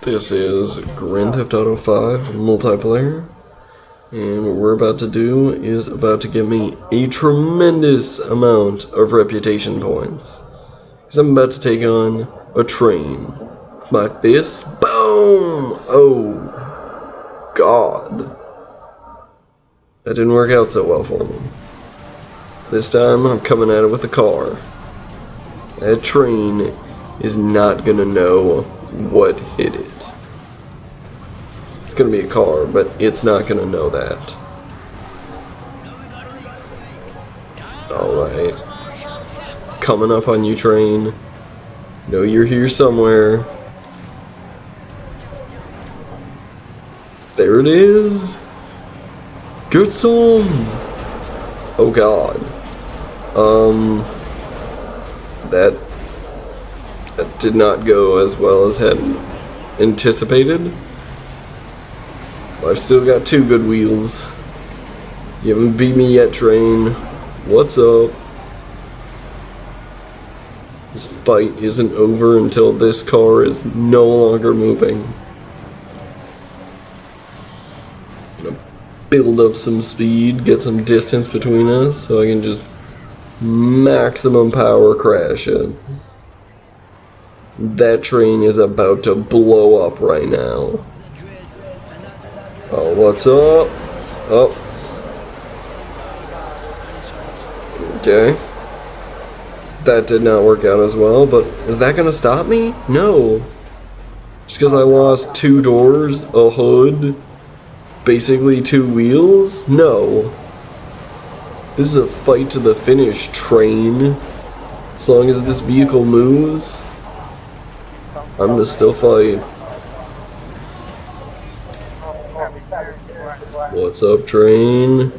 This is Grand Theft Auto 5 multiplayer, and what we're about to do is about to give me a tremendous amount of reputation points. Because I'm about to take on a train. My fist, boom! Oh, God. That didn't work out so well for me. This time, I'm coming at it with a car. That train is not gonna know what hit it. It's gonna be a car, but it's not gonna know that. Alright. Coming up on you, train. Know you're here somewhere. There it is! Get some! Oh God. That did not go as well as had anticipated. I've still got 2 good wheels. You haven't beat me yet, train. What's up? This fight isn't over until this car is no longer moving. I'm gonna build up some speed, get some distance between us, so I can just maximum power crash it. That train is about to blow up right now. Oh, what's up? Oh. Okay. That did not work out as well, but is that gonna stop me? No. Just because I lost 2 doors, a hood, basically 2 wheels? No. This is a fight to the finish, train. As long as this vehicle moves, I'm gonna still fight. What's up, train?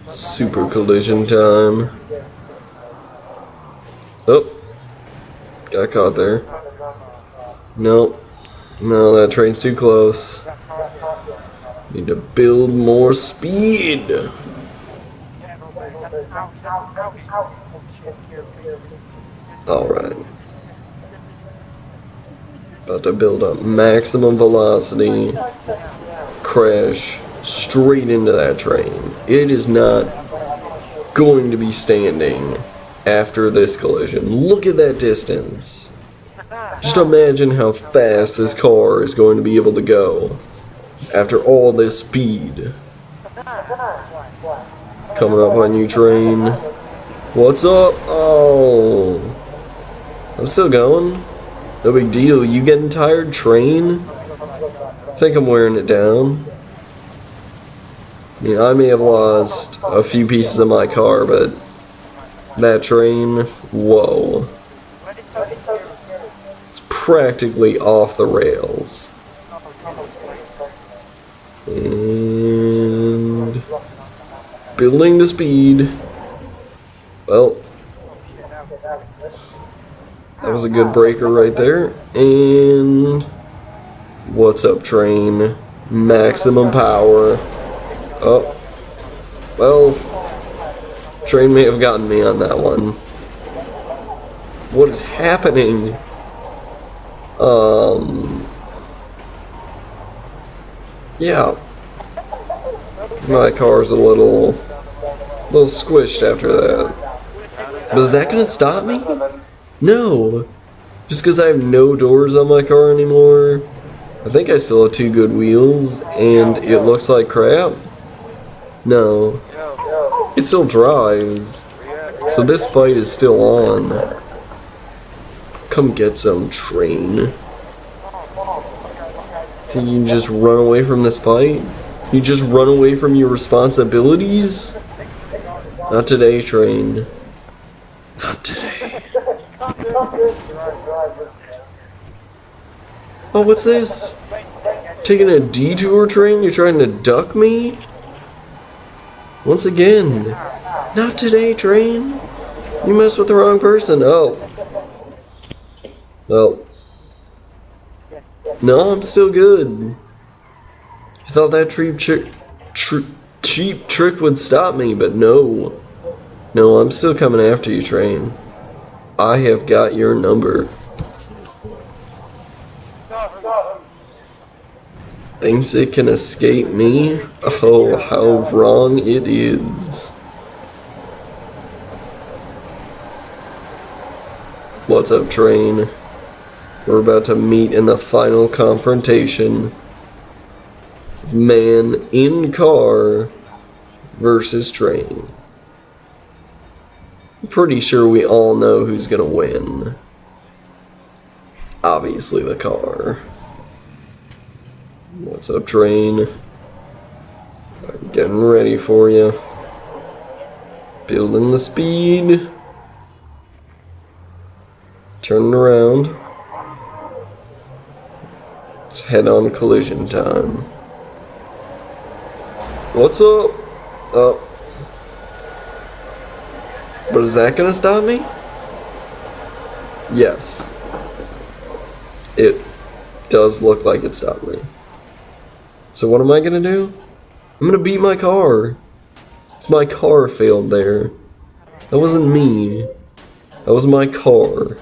Super collision time. Oh, got caught there. Nope. No, that train's too close. Need to build more speed. Alright. About to build up maximum velocity. Crash straight into that train. It is not going to be standing after this collision. Look at that distance. Just imagine how fast this car is going to be able to go after all this speed. Coming up on you, train. What's up? Oh, I'm still going. No big deal. You getting tired, train? I think I'm wearing it down. I mean, I may have lost a few pieces of my car, but that train, whoa. It's practically off the rails. And building the speed. Well, that was a good breaker right there. And what's up, train? Maximum power. Oh, well, train may have gotten me on that one. What is happening? Yeah, my car's a little squished after that. But is that gonna stop me? No, just because I have no doors on my car anymore. I think I still have 2 good wheels, and it looks like crap. No, it still drives, so this fight is still on. Come get some, train. Think you can just run away from this fight? You just run away from your responsibilities? Not today, train. Not today. Oh, what's this? Taking a detour, train? You're trying to duck me? Once again. Not today, train. You messed with the wrong person. Oh. Well. No, I'm still good. I thought that cheap trick would stop me, but no. No, I'm still coming after you, train. I have got your number. thinks it can escape me? Oh, how wrong it is. What's up, train? We're about to meet in the final confrontation. Man in car versus train. I'm pretty sure we all know who's gonna win. Obviously the car. What's up, train? I'm getting ready for you. Building the speed. Turning around. It's head-on collision time. What's up? Oh. But is that gonna stop me? Yes. It does look like it stopped me. So what am I gonna do? I'm gonna beat my car. It's my car failed there. That wasn't me. That was my car.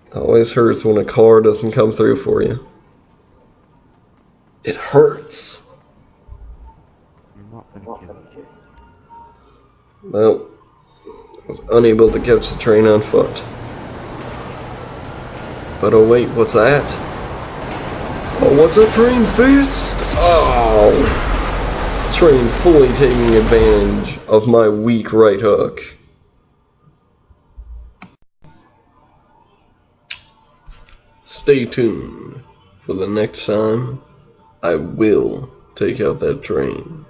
It always hurts when a car doesn't come through for you. It hurts. Well, I was unable to catch the train on foot. But oh wait, what's that? Oh, what's a train fist? Oh! Train fully taking advantage of my weak right hook. Stay tuned for the next time I will take out that train.